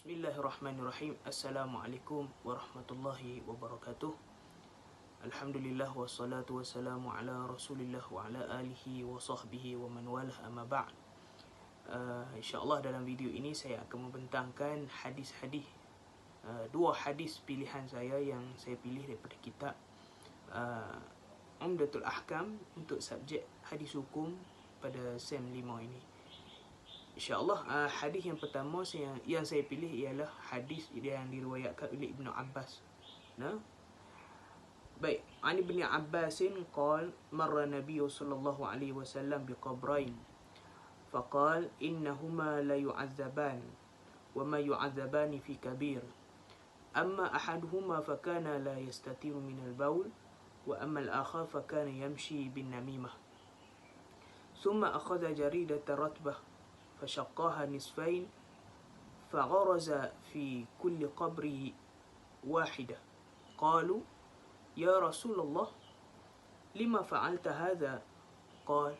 Bismillahirrahmanirrahim. Assalamualaikum warahmatullahi wabarakatuh. Alhamdulillah wassalatu wassalamu ala Rasulillah wa ala alihi wa sahbihi wa man walah, amma ba'd. InsyaAllah dalam video ini saya akan membentangkan hadis-hadis, dua hadis pilihan saya yang saya pilih daripada kitab Umdatul Ahkam untuk subjek hadis hukum pada SEM 5 ini. InsyaAllah hadis yang pertama yang saya pilih ialah hadis yang diriwayatkan oleh Ibnu Abbas. Baik, Ani bin Abbasin qala marra Nabi sallallahu alaihi wasallam biqabrain faqala innahuma la yu'adzaban wa ma yu'adzaban fi kabir. Amma ahaduhuma fakana la yastatiru min al-bawl wa amma al-akhar fakana yamshi bin namimah. Thumma akhadha jaridatan ratbah فشقاها نصفين فغرز في كل قبر واحدة. قالوا يا رسول الله لما فعلت هذا؟ قال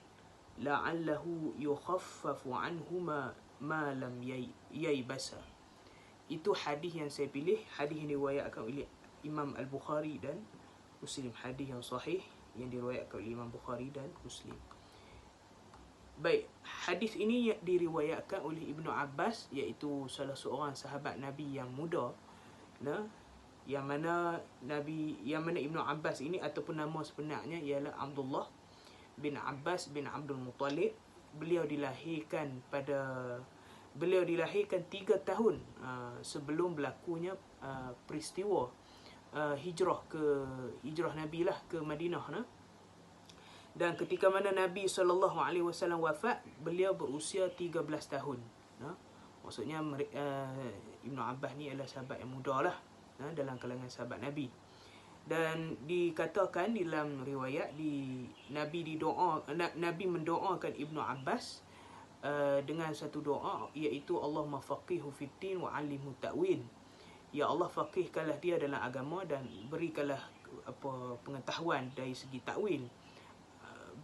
لعله يخفف عنهما ما لم ييبسا. Itu hadis yang saya pilih, hadis yang diriwayatkan oleh Imam Al-Bukhari dan Muslim, hadis yang sahih yang diriwayatkan oleh Imam Bukhari dan Muslim. Baik, hadis ini diriwayatkan oleh Ibnu Abbas, iaitu salah seorang sahabat Nabi yang muda, yang mana Ibnu Abbas ini ataupun nama sebenarnya ialah Abdullah bin Abbas bin Abdul Muttalib. Beliau dilahirkan 3 tahun sebelum berlakunya peristiwa hijrah Nabi lah ke Madinah. Dan ketika mana Nabi SAW wafat, beliau berusia 13 tahun. Maksudnya Ibnu Abbas ni adalah sahabat yang muda lah, dalam kalangan sahabat Nabi. Dan dikatakan dalam riwayat Nabi mendoakan Ibnu Abbas dengan satu doa, iaitu Allahumma faqihu fiddin wa 'allimhu ta'wil. Ya Allah, faqihkanlah dia dalam agama dan berikanlah pengetahuan dari segi takwil.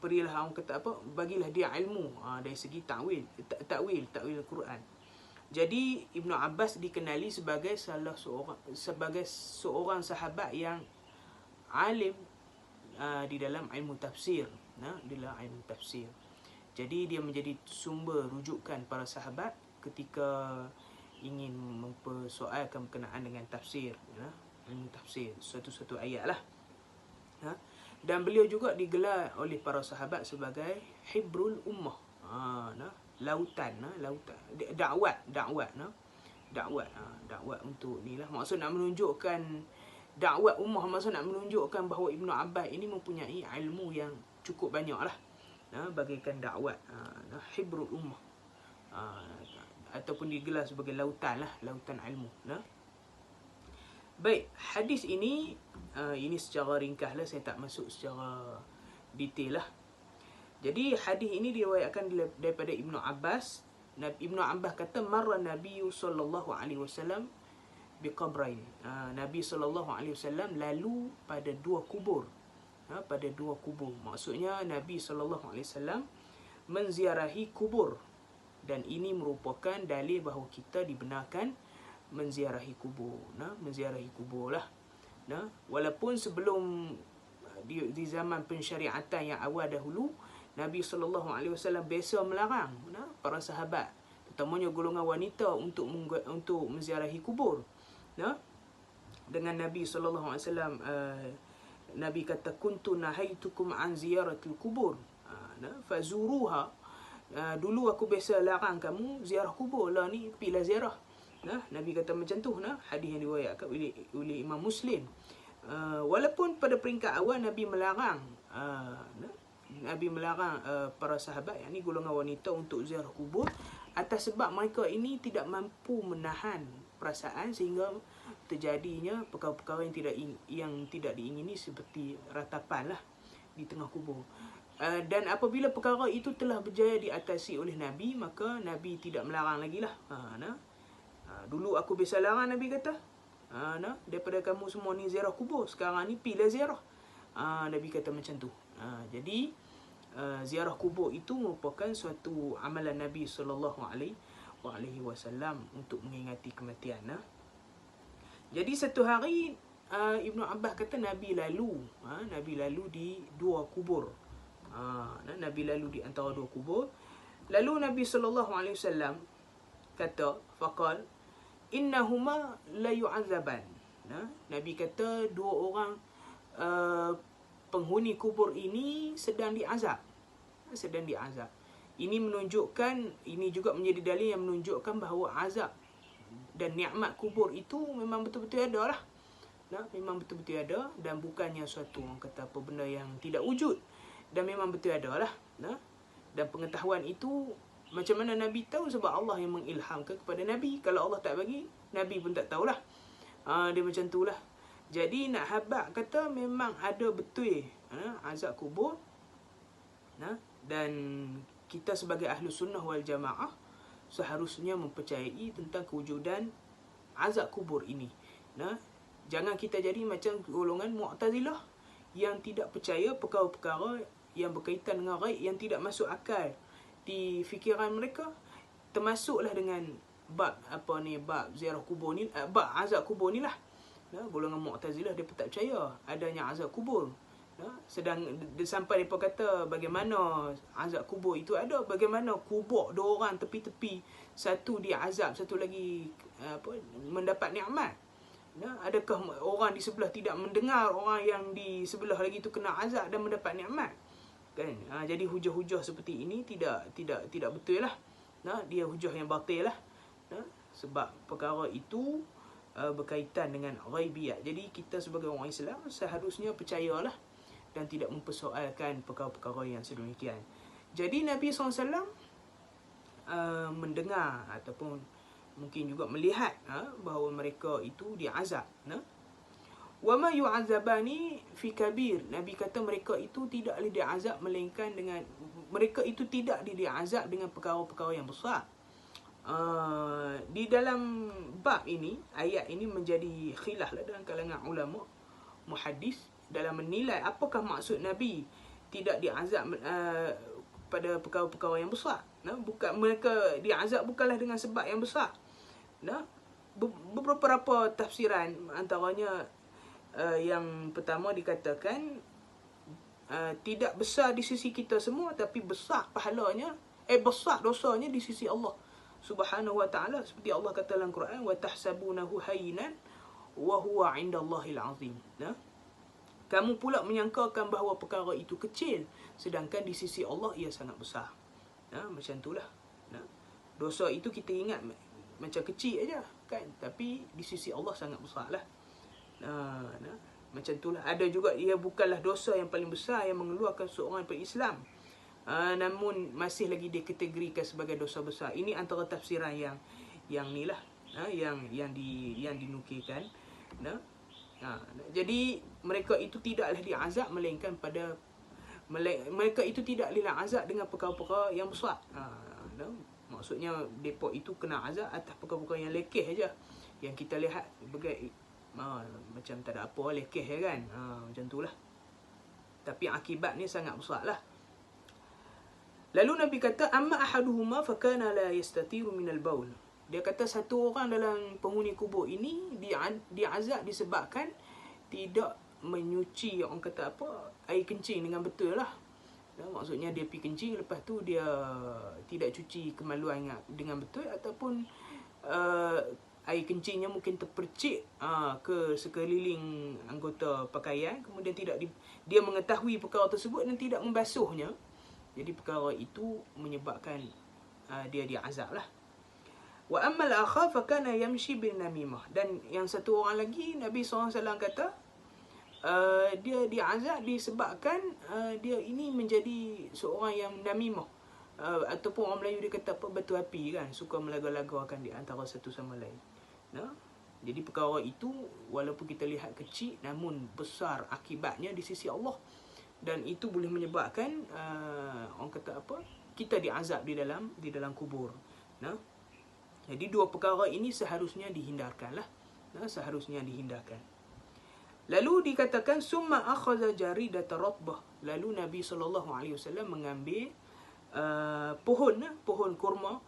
Bagilah dia ilmu dari segi takwil Al-Quran. Jadi Ibnu Abbas dikenali sebagai seorang sahabat yang alim di dalam ilmu tafsir, Jadi dia menjadi sumber rujukan para sahabat ketika ingin mempersoalkan berkenaan dengan tafsir, ilmu tafsir, suatu ayat lah. Dan beliau juga digelar oleh para sahabat sebagai Hibrul Ummah, lautan, dakwat untuk ni lah. Maksud nak menunjukkan dakwat ummah, maksud nak menunjukkan bahawa Ibnu Abbas ini mempunyai ilmu yang cukup banyak lah, bagaikan dakwat, Hibrul Ummah, ataupun digelar sebagai lautan lah, lautan ilmu. Baik, hadis ini secara ringkas lah, saya tak masuk secara detail lah. Jadi hadis ini diriwayatkan daripada Ibnu Abbas. Ibnu Abbas kata marra Nabi sallallahu alaihi wasallam biqabrain. Nabi sallallahu alaihi wasallam lalu pada 2 kubur. Maksudnya Nabi sallallahu alaihi wasallam menziarahi kubur, dan ini merupakan dalil bahawa kita dibenarkan menziarahi kubur, lah. Walaupun sebelum di zaman pensyariatan yang awal dahulu, Nabi SAW biasa melarang para sahabat, terutamanya golongan wanita, untuk menziarahi kubur. Dengan Nabi SAW, Nabi kata kuntu nahaitukum an ziyaratil kubur fazuruha. Dulu aku biasa larang kamu ziarah kubur, lah ni pergilah ziarah. Nabi kata macam tu, hadis yang diriwayatkan oleh Imam Muslim. Walaupun pada peringkat awal Nabi melarang para sahabat, yang ni golongan wanita, untuk ziarah kubur, atas sebab mereka ini tidak mampu menahan perasaan sehingga terjadinya perkara-perkara yang tidak diingini, seperti ratapan lah di tengah kubur. Dan apabila perkara itu telah berjaya diatasi oleh Nabi, maka Nabi tidak melarang lagi lah. Dulu aku biasa larang, Nabi kata, daripada kamu semua ni ziarah kubur, sekarang ni pergilah ziarah. Nabi kata macam tu. Jadi ziarah kubur itu merupakan suatu amalan Nabi SAW SAW untuk mengingati kematian. Jadi satu hari Ibnu Abbas kata Nabi lalu di dua kubur. Nabi lalu di antara dua kubur. Lalu Nabi SAW kata, faqal innahuma la yu'azzaban. Nabi kata dua orang penghuni kubur ini sedang diazab. Ini menunjukkan, ini juga menjadi dalil yang menunjukkan bahawa azab dan nikmat kubur itu memang betul-betul ada lah. Memang betul-betul ada, dan bukannya suatu orang kata apa benda yang tidak wujud, dan memang betul ada lah. Dan pengetahuan itu macam mana Nabi tahu? Sebab Allah yang mengilhamkan kepada Nabi. Kalau Allah tak bagi, Nabi pun tak tahulah. Dia macam tu lah. Jadi nak habaq kata memang ada betul azab kubur. Dan kita sebagai ahlu sunnah wal jamaah seharusnya mempercayai tentang kewujudan azab kubur ini. Jangan kita jadi macam golongan Mu'tazilah yang tidak percaya perkara-perkara yang berkaitan dengan ghaib, yang tidak masuk akal di fikiran mereka. Termasuklah dengan bab ziarah kubur ni, bab azab kubur ni lah. Golongan Mu'tazilah dia tak percaya adanya azab kubur. Sedang sampai mereka kata bagaimana azab kubur itu ada, bagaimana kubur dua orang tepi-tepi, satu dia azab, satu lagi mendapat nikmat. Adakah orang di sebelah tidak mendengar orang yang di sebelah lagi itu kena azab dan mendapat nikmat? Kan? Jadi hujah-hujah seperti ini tidak betul lah. Dia hujah yang batil lah. Sebab perkara itu berkaitan dengan ghaibiyat. Jadi kita sebagai orang Islam seharusnya percayalah dan tidak mempersoalkan perkara-perkara yang sedemikian. Jadi Nabi SAW mendengar ataupun mungkin juga melihat bahawa mereka itu diazab. Wa ma yu'adzabani fi kabir. Nabi kata mereka itu tidaklah diazab melainkan dengan mereka itu tidak diazab dengan perkara-perkara yang besar. Di dalam bab ini, ayat ini menjadi khilaf lah dalam kalangan ulama muhaddis dalam menilai apakah maksud Nabi tidak diazab pada perkara-perkara yang besar. Bukan mereka diazab bukanlah dengan sebab yang besar. Beberapa tafsiran, antaranya yang pertama dikatakan tidak besar di sisi kita semua, tapi besar pahalanya, besar dosanya di sisi Allah Subhanahu wa ta'ala. Seperti Allah kata dalam Quran, wa tahsabunahu hayyinan wa huwa 'indallahil 'azim. Kamu pula menyangkakan bahawa perkara itu kecil, sedangkan di sisi Allah ia sangat besar. Macam itulah. Dosa itu kita ingat macam kecil aja kan, tapi di sisi Allah sangat besar lah. Macam itulah. Ada juga ia bukanlah dosa yang paling besar yang mengeluarkan seorang daripada Islam, namun masih lagi dikategorikan sebagai dosa besar. Ini antara tafsiran yang ni lah, yang dinukilkan. Jadi mereka itu tidaklah diazab melainkan pada mereka itu tidaklah azab dengan perkara-perkara yang besar. Maksudnya mereka itu kena azab atas perkara-perkara yang lekeh aja, yang kita lihat sebagai macam tak ada apa, lekeh ya kan, macam itulah. Tapi akibat ni sangat besar lah. Lalu Nabi kata, amma ahaduhuma fakana la yastatiru minal baul. Dia kata satu orang dalam penghuni kubur ini diazab disebabkan tidak menyuci, orang kata apa, air kencing dengan betul lah. Maksudnya dia pergi kencing, lepas tu dia tidak cuci kemaluan dengan betul, ataupun air kencingnya mungkin terpercik ke sekeliling anggota pakaian, kemudian dia mengetahui perkara tersebut dan tidak membasuhnya. Jadi perkara itu menyebabkan dia diazab lah. Wa ammal akha fa kana yamshi bin namimah. Dan yang satu orang lagi, Nabi SAW kata dia diazab disebabkan dia ini menjadi seorang yang namimah, ataupun orang Melayu dia kata apa, batu api kan, suka melaga-lagakan di antara satu sama lain. Jadi perkara itu walaupun kita lihat kecil, namun besar akibatnya di sisi Allah, dan itu boleh menyebabkan orang kata apa, kita diazab di dalam kubur. Jadi dua perkara ini seharusnya dihindarkan lah. Seharusnya dihindarkan. Lalu dikatakan summa akhadha jaridata ratbah. Lalu Nabi SAW mengambil pohon kurma,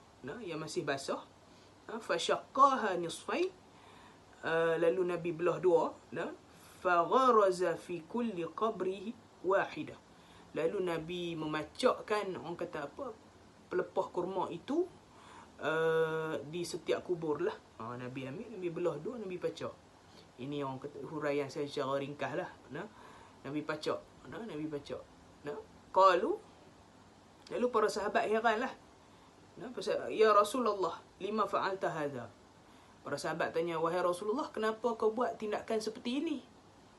yang masih basah. Fashaqqaha nisfain, lalu Nabi belah dua. Fagharaza fi kulli qabrihi wahidah. Lalu Nabi memacakkan, orang kata apa, pelepah kurma itu di setiap kubur lah. Nabi ambil, Nabi belah dua, Nabi pacak. Ini orang kata huraian saya secara ringkas lah. Nabi pacak. Nabi pacak. Lalu para sahabat heran lah. Ya Rasulullah, lima fa'alta hadha. Para sahabat tanya, wahai Rasulullah, kenapa kau buat tindakan seperti ini?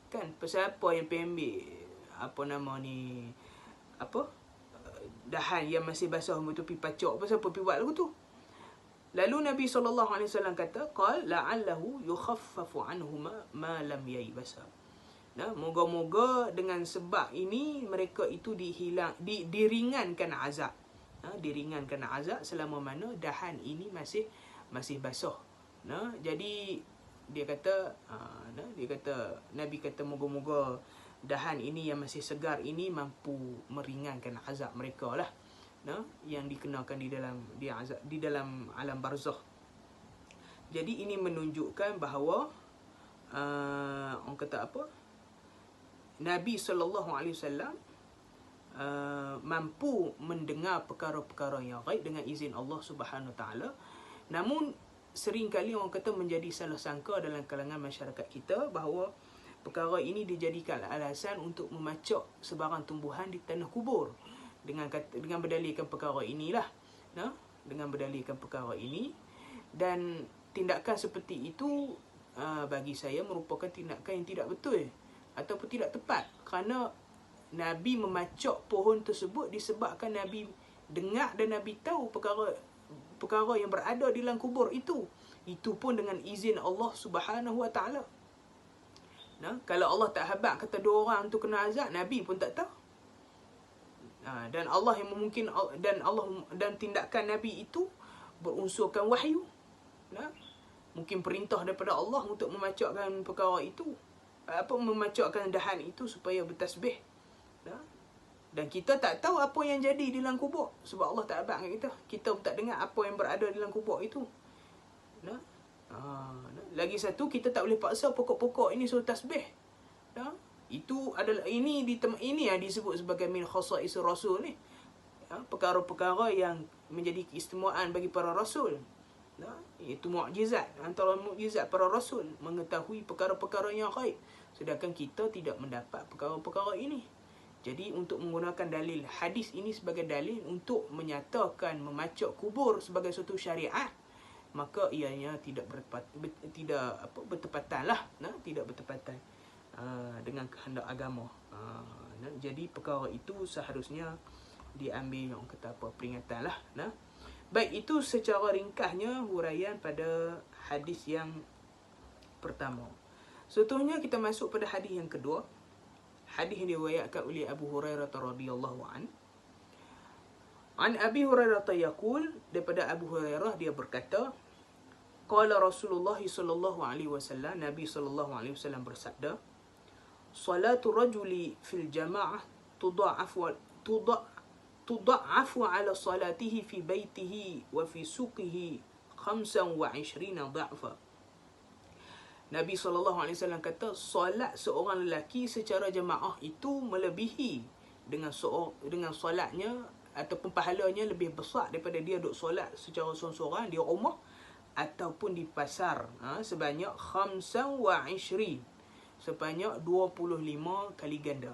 Kan, pasal apa yang pergi dahan yang masih basah tu pergi pacak, pasal apa pergi buat lagu tu? Lalu Nabi SAW kata, qal la'allahu yukhaffafu anhuma ma lam yaibasa. Moga-moga dengan sebab ini mereka itu diringankan azab. Diringankan azab selama mana dahan ini masih basah. Jadi dia kata Nabi kata moga-moga dahan ini yang masih segar ini mampu meringankan azab mereka lah, yang dikenakan di dalam alam barzakh. Jadi ini menunjukkan bahawa orang kata apa, Nabi SAW mampu mendengar perkara-perkara yang gaib dengan izin Allah Subhanahu Wa Taala. Namun seringkali orang kata menjadi salah sangka dalam kalangan masyarakat kita bahawa perkara ini dijadikan alasan untuk memacak sebarang tumbuhan di tanah kubur dengan berdalilkan perkara inilah. Dengan berdalilkan perkara ini, dan tindakan seperti itu bagi saya merupakan tindakan yang tidak betul ataupun tidak tepat, kerana Nabi memacak pohon tersebut disebabkan Nabi dengar dan Nabi tahu perkara yang berada di dalam kubur itu. Itu pun dengan izin Allah Subhanahu Wa Taala. Kalau Allah tak habaq kata dua orang tu kena azab, Nabi pun tak tahu. Dan Allah yang memungkin, dan tindakan Nabi itu berunsurkan wahyu. Mungkin perintah daripada Allah untuk memacakkan perkara itu, memacakkan dahan itu supaya bertasbih. Dan kita tak tahu apa yang jadi di dalam kubur, sebab Allah tak abad dengan kita. Kita pun tak dengar apa yang berada di dalam kubur itu. Lagi satu, kita tak boleh paksa pokok-pokok ini suruh tasbih. Itu adalah ini disebut sebagai min khasa'is rasul ni. Perkara-perkara yang menjadi keistimewaan bagi para rasul. Itu mukjizat, antara mukjizat para rasul, mengetahui perkara-perkara yang gaib. Sedangkan kita tidak mendapat perkara-perkara ini. Jadi untuk menggunakan dalil hadis ini sebagai dalil untuk menyatakan memacak kubur sebagai suatu syariat, maka ianya tidak bertepatan lah, tidak bertepatan dengan kehendak agama. Jadi perkara itu seharusnya diambil orang kata apa, peringatan lah. Baik, itu secara ringkasnya huraian pada hadis yang pertama. Seterusnya kita masuk pada hadis yang kedua. Hadis yang diriwayatkan oleh Abu Hurairah radhiyallahu an. An Abi Hurairah yaqul, daripada Abu Hurairah dia berkata, qala Rasulullah sallallahu alaihi wasallam, Nabi sallallahu alaihi wasallam bersabda, salatu rajuli fil jamaah tudha'afu ala salatihi fi baitihi wa fi suqihi 25 dha'fa. Nabi SAW kata, solat seorang lelaki secara jemaah itu melebihi dengan solatnya ataupun pahalanya lebih besar daripada dia duduk solat secara sorang-sorang di rumah ataupun di pasar, sebanyak 25, sebanyak 25 kali ganda.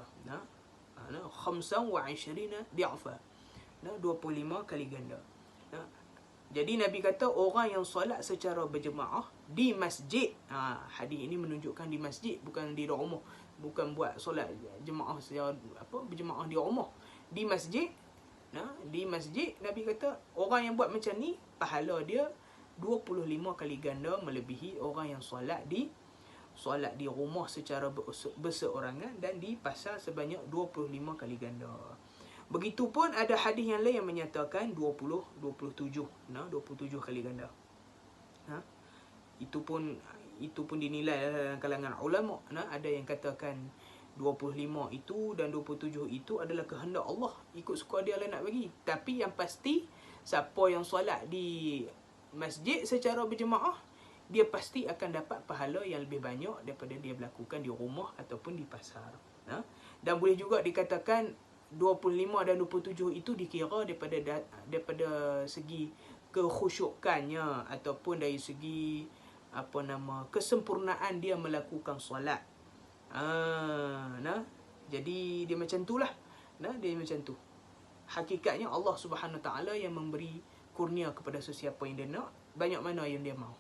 25 di'fa, 25 kali ganda. Jadi Nabi kata orang yang solat secara berjemaah di masjid. Hadis ini menunjukkan di masjid, bukan di rumah. Bukan buat solat jemaah secara berjemaah di rumah. Di masjid. Di masjid Nabi kata orang yang buat macam ni pahala dia 25 kali ganda melebihi orang yang solat di rumah secara berseorangan dan di pasar sebanyak 25 kali ganda. Begitupun ada hadis yang lain yang menyatakan 27 kali ganda. Itu pun dinilai dalam kalangan ulama. Ada yang katakan 25 itu dan 27 itu adalah kehendak Allah, ikut suka dia lah nak bagi. Tapi yang pasti Siapa yang solat di masjid secara berjemaah, dia pasti akan dapat pahala yang lebih banyak daripada dia melakukan di rumah ataupun di pasar. Dan boleh juga dikatakan 25 dan 27 itu dikira daripada segi kekhusyukannya ataupun dari segi kesempurnaan dia melakukan solat. Jadi dia macam itulah. Dia macam tu. Hakikatnya Allah Subhanahu Wa Taala yang memberi kurnia kepada sesiapa yang dia nak, banyak mana yang dia mahu.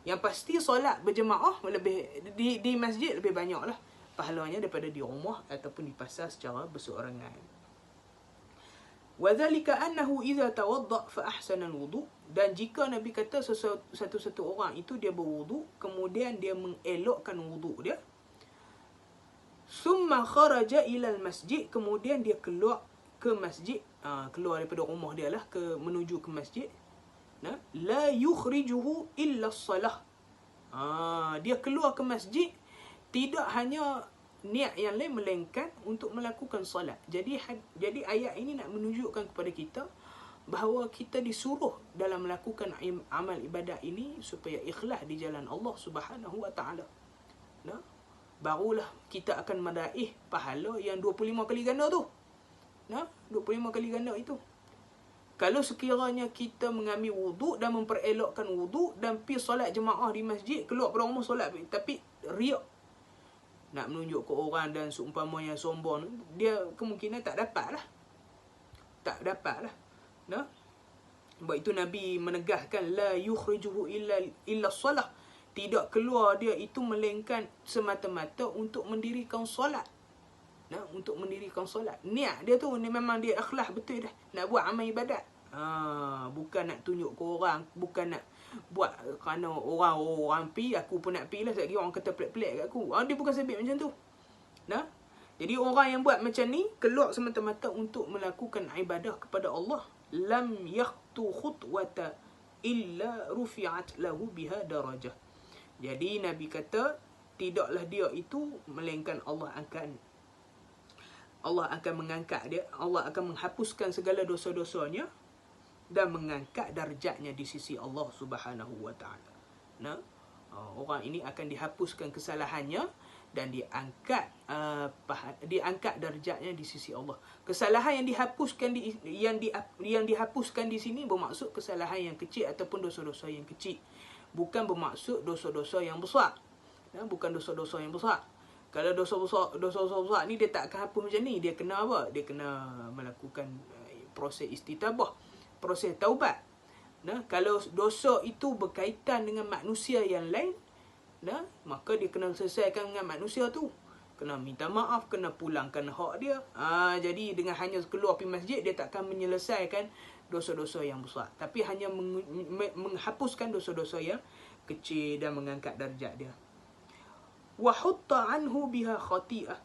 Yang pasti solat berjemaah lebih di masjid lebih banyaklah pahalanya daripada di rumah ataupun di pasar secara berseorangan. Wadzalika annahu idza tawadda fa ahsana alwudu, dan jika Nabi kata satu orang itu dia berwudu kemudian dia mengelokkan wudu dia, summa kharaja ila almasjid, kemudian dia keluar ke masjid, keluar daripada rumah dia lah menuju ke masjid, la yukhrijuhu illa as-salah. Dia keluar ke masjid tidak hanya niat yang lain melainkan untuk melakukan solat. Jadi ayat ini nak menunjukkan kepada kita bahawa kita disuruh dalam melakukan amal ibadat ini supaya ikhlas di jalan Allah Subhanahu Wa Taala. Barulah kita akan meraih pahala yang 25 kali ganda tu. 25 kali ganda itu. Kalau sekiranya kita mengambil wuduk dan memperelokkan wuduk dan pergi solat jemaah di masjid, keluar pada rumah solat tapi riak, nak menunjuk ke orang dan seumpamanya sombong, dia kemungkinan tak dapat lah. Sebab itu Nabi menegaskan la yukhrijuhu illa salah. Tidak keluar dia itu melainkan semata-mata untuk mendirikan solat. Untuk mendirikan solat. Niat dia tu memang dia ikhlas betul dah nak buat amal ibadat. Bukan nak tunjuk ke orang, bukan nak buat kerana orang pi, aku pun nak pi lah, sekali orang kata pelik-pelik kat aku. Dia bukan sebab macam tu. Jadi orang yang buat macam ni keluar semata-mata untuk melakukan ibadah kepada Allah, lam yakhtu khutwata illa rufi'at lahu biha darajah. Jadi Nabi kata tidaklah dia itu melainkan Allah akan mengangkat dia, Allah akan menghapuskan segala dosa-dosanya dan mengangkat darjatnya di sisi Allah Subhanahu Wa Taala. Orang ini akan dihapuskan kesalahannya dan diangkat darjatnya di sisi Allah. Kesalahan yang dihapuskan yang dihapuskan di sini bermaksud kesalahan yang kecil ataupun dosa-dosa yang kecil, bukan bermaksud dosa-dosa yang besar. Bukan dosa-dosa yang besar. Kalau dosa besar ni dia tak akan hapus macam ni. Dia kena apa? Dia kena melakukan proses istitabah, proses taubat. Kalau dosa itu berkaitan dengan manusia yang lain, maka dia kena selesaikan dengan manusia tu. Kena minta maaf, kena pulangkan hak dia. Jadi dengan hanya keluar pergi masjid, dia tak akan menyelesaikan dosa-dosa yang besar, tapi hanya menghapuskan dosa-dosa yang kecil dan mengangkat darjat dia. Wa hutta anhu biha khati'ah.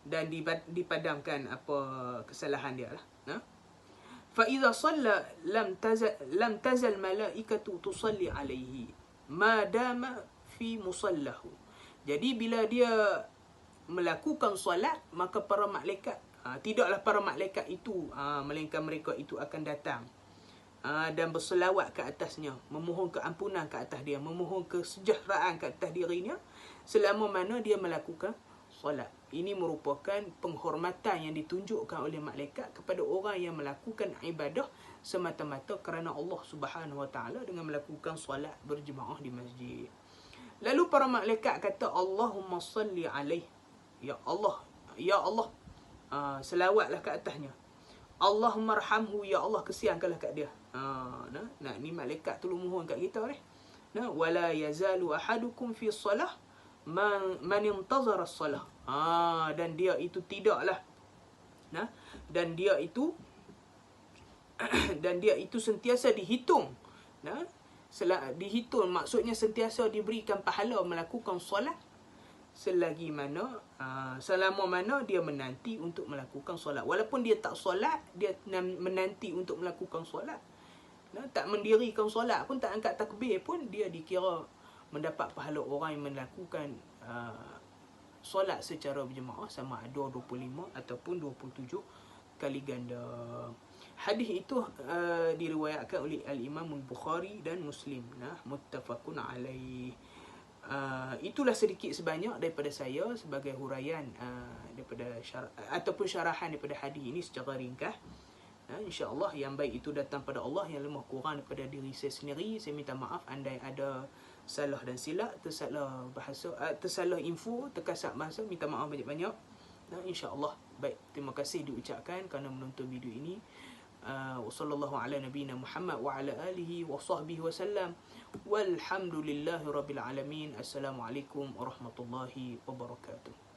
Dan dipadamkan apa kesalahan dia lah. Fa idza shalla lam tazal malaikatu tusalli alaihi ma dama fi musallahu. Jadi bila dia melakukan solat, maka para malaikat tidaklah para malaikat itu melainkan mereka itu akan datang dan berselawat ke atasnya, memohon keampunan ke atas dia, memohon kesejahteraan ke atas dirinya selama mana dia melakukan solat. Ini merupakan penghormatan yang ditunjukkan oleh malaikat kepada orang yang melakukan ibadah semata-mata kerana Allah Subhanahu Wa Taala dengan melakukan solat berjemaah di masjid. Lalu para malaikat kata, Allahumma salli alaih. Ya Allah, selawatlah ke atasnya. Allahumma arhamhu, ya Allah kesiankanlah kat dia. Ni malaikat tolong mohon kat kita ni. Wala yazalu ahadukum fi salah man intazara as-salah. Dan dia itu tidaklah dan dia itu sentiasa dihitung. Dihitung maksudnya sentiasa diberikan pahala melakukan solat selagi mana selama mana dia menanti untuk melakukan solat. Walaupun dia tak solat, dia menanti untuk melakukan solat. Tak mendirikan solat pun, tak angkat takbir pun, dia dikira mendapat pahala orang yang melakukan solat secara berjemaah, sama ada 25 ataupun 27 kali ganda. Hadis itu diriwayatkan oleh Al-Imam Al-Bukhari dan Muslim. Muttafaqun alaih. Itulah sedikit sebanyak daripada saya sebagai huraian daripada ataupun syarahan daripada hadis ini secara ringkas. InsyaAllah yang baik itu datang pada Allah, yang lemah kurang daripada diri saya sendiri. Saya minta maaf andai ada salah dan silap, tersalah bahasa, tersalah info, terkasar bahasa, minta maaf banyak-banyak. InsyaAllah baik, terima kasih diucapkan kerana menonton video ini. Wassallallahu ala nabiyina Muhammad wa ala alihi wa sahbihi wa sallam. Walhamdulillahi rabbil alamin. Assalamualaikum warahmatullahi wabarakatuh.